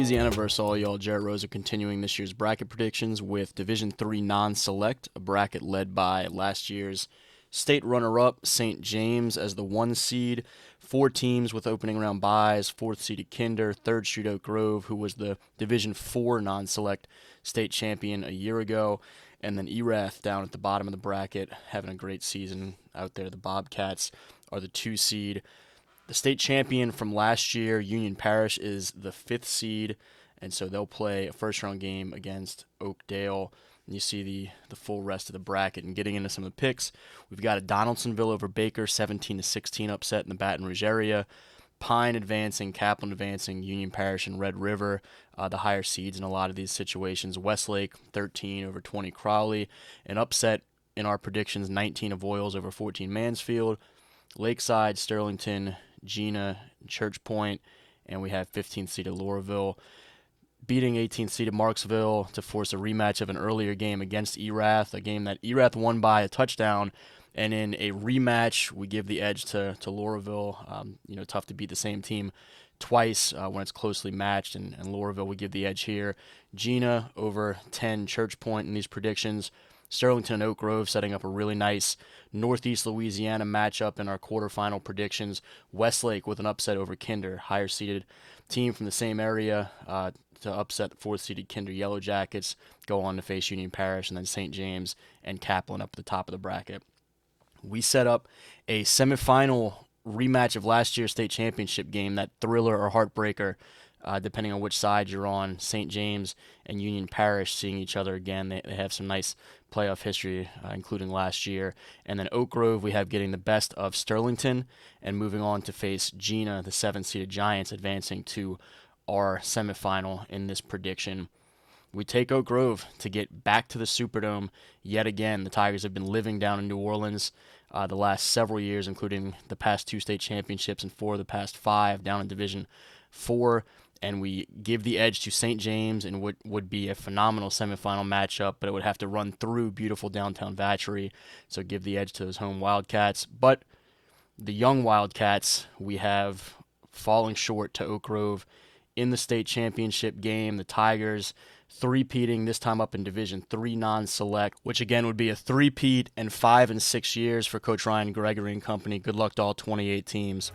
Louisiana versus all y'all. Jarrett Rosa continuing this year's bracket predictions with Division III Non-Select, a bracket led by last year's state runner-up St. James as the 1 seed. 4 teams with opening round byes. 4th seeded Kinder, 3rd Street Oak Grove, who was the Division IV Non-Select state champion a year ago, and then Erath down at the bottom of the bracket, having a great season out there. The Bobcats are the 2 seed. The state champion from last year, Union Parish, is the 5th seed, and so they'll play a first-round game against Oakdale. And you see the full rest of the bracket. And getting into some of the picks, we've got a Donaldsonville over Baker, 17-16 upset in the Baton Rouge area. Pine advancing, Kaplan advancing, Union Parish and Red River, the higher seeds in a lot of these situations. Westlake, 13 over 20 Crowley. An upset in our predictions, 19 of Avoyelles over 14 Mansfield. Lakeside, Sterlington, Gina, Church Point, and we have 15th seeded Lauraville beating 18th seeded Marksville to force a rematch of an earlier game against Erath, a game that Erath won by a touchdown. And in a rematch, we give the edge to Lauraville. Tough to beat the same team twice when it's closely matched, and Lauraville would give the edge here. Gina over 10 Church Point in these predictions. Sterlington and Oak Grove setting up a really nice Northeast Louisiana matchup in our quarterfinal predictions. Westlake with an upset over Kinder, higher seeded team from the same area to upset the 4th seeded Kinder Yellow Jackets, go on to face Union Parish, and then St. James and Kaplan up at the top of the bracket. We set up a semifinal rematch of last year's state championship game, that thriller or heartbreaker, depending on which side you're on. St. James and Union Parish seeing each other again. They have some nice playoff history, including last year. And then Oak Grove, we have getting the best of Sterlington and moving on to face Gina, the 7th-seeded Giants, advancing to our semifinal in this prediction. We take Oak Grove to get back to the Superdome yet again. The Tigers have been living down in New Orleans the last several years, including the past 2 state championships and 4 of the past 5 down in Division IV. And we give the edge to St. James in what would be a phenomenal semifinal matchup, but it would have to run through beautiful downtown Vacherie, so give the edge to those home Wildcats. But the young Wildcats, we have falling short to Oak Grove in the state championship game. The Tigers three-peating, this time up in Division III Non-Select, which again would be a three-peat in 5 and 6 years for Coach Ryan Gregory and company. Good luck to all 28 teams.